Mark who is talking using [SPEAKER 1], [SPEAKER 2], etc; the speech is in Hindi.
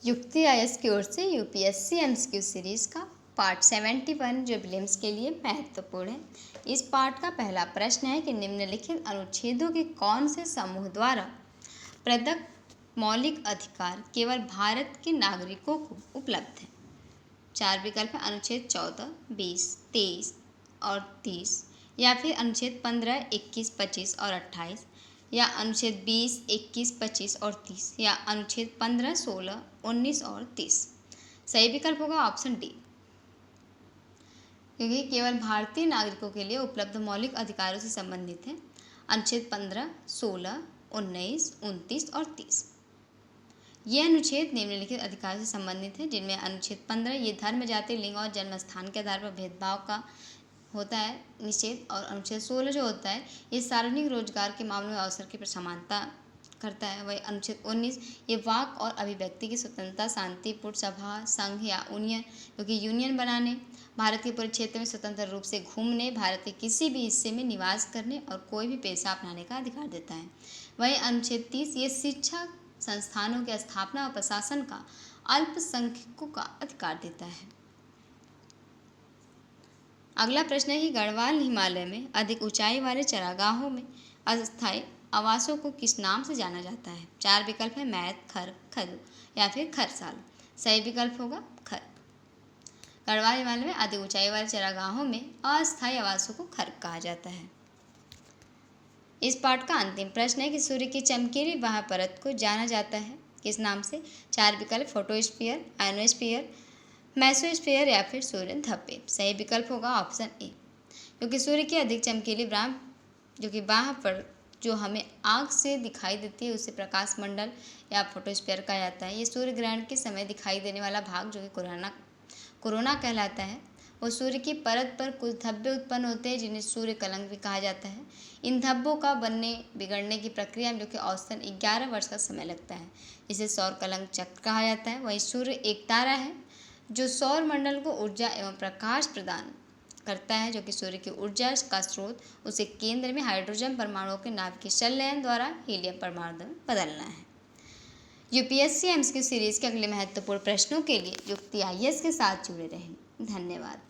[SPEAKER 1] युक्ति आईएएस की ओर से यूपीएससी एमसीक्यू सीरीज का पार्ट 71 जो प्रीलिम्स के लिए महत्वपूर्ण है। इस पार्ट का पहला प्रश्न है कि निम्नलिखित अनुच्छेदों के कौन से समूह द्वारा प्रदत्त मौलिक अधिकार केवल भारत के नागरिकों को उपलब्ध है। चार विकल्प है अनुच्छेद 14, 20, 23 और 30, या फिर अनुच्छेद 15, 21, 25 और 28, या अनुच्छेद 20, 21, 25 और 30, या अनुच्छेद 15, 16, 19 और 30। सही विकल्प होगा ऑप्शन डी, क्योंकि केवल भारतीय नागरिकों के लिए उपलब्ध मौलिक अधिकारों से संबंधित है अनुच्छेद 15, 16, 19, 29 और 30। ये अनुच्छेद निम्नलिखित अधिकारों से संबंधित है, जिनमें अनुच्छेद 15 ये धर्म, जाति, लिंग और जन्म स्थान के आधार पर भेदभाव का होता है निषेध, और अनुच्छेद 16 जो होता है ये सार्वजनिक रोजगार के मामलों में अवसर की समानता करता है। वही अनुच्छेद 19 ये वाक और अभिव्यक्ति की स्वतंत्रता, शांतिपूर्ण सभा, संघ या यूनियन क्योंकि यूनियन बनाने, भारत के पूरे क्षेत्र में स्वतंत्र रूप से घूमने, भारत के किसी भी हिस्से में निवास करने और कोई भी पेशा अपनाने का अधिकार देता है। वही अनुच्छेद 30 ये शिक्षा संस्थानों की स्थापना और प्रशासन का अल्पसंख्यकों का अधिकार देता है। अगला प्रश्न है कि गढ़वाल हिमालय में अधिक ऊंचाई वाले चरागाहों में अस्थायी आवासों को किस नाम से जाना जाता है। चार विकल्प है मैत, खर, खदु या फिर खरसाल। सही विकल्प होगा खर। गढ़वाल हिमालय में अधिक ऊंचाई वाले चरागाहों में अस्थायी आवासों को खर कहा जाता है। इस पाठ का अंतिम प्रश्न है कि सूर्य की चमकीली बाह्य परत को जाना जाता है किस नाम से। चार विकल्प फोटोस्फीयर, आयनोस्फीयर, मेसोस्फीयर या फिर सूर्य धब्बे। सही विकल्प होगा ऑप्शन ए, क्योंकि सूर्य की अधिक चमकीली जो कि बाह्य परत जो हमें आँख से दिखाई देती है उसे प्रकाश मंडल या फोटोस्फीयर कहा जाता है। ये सूर्य ग्रहण के समय दिखाई देने वाला भाग जो कि कोरोना कहलाता है। वो सूर्य की परत पर कुछ धब्बे उत्पन्न होते हैं जिन्हें सूर्य कलंक भी कहा जाता है। इन धब्बों का बनने बिगड़ने की प्रक्रिया में जो कि औसतन 11 वर्ष का समय लगता है, इसे सौर कलंक चक्र कहा जाता है। वही सूर्य एक तारा है जो सौर मंडल को ऊर्जा एवं प्रकाश प्रदान करता है, जो कि सूर्य की ऊर्जा का स्रोत उसे केंद्र में हाइड्रोजन परमाणुओं के नाभिकीय संलयन द्वारा हीलियम परमाणु में बदलना है। यूपीएससी एमसीक्यू सीरीज के अगले महत्वपूर्ण प्रश्नों के लिए युक्ति आईएएस के साथ जुड़े रहें। धन्यवाद।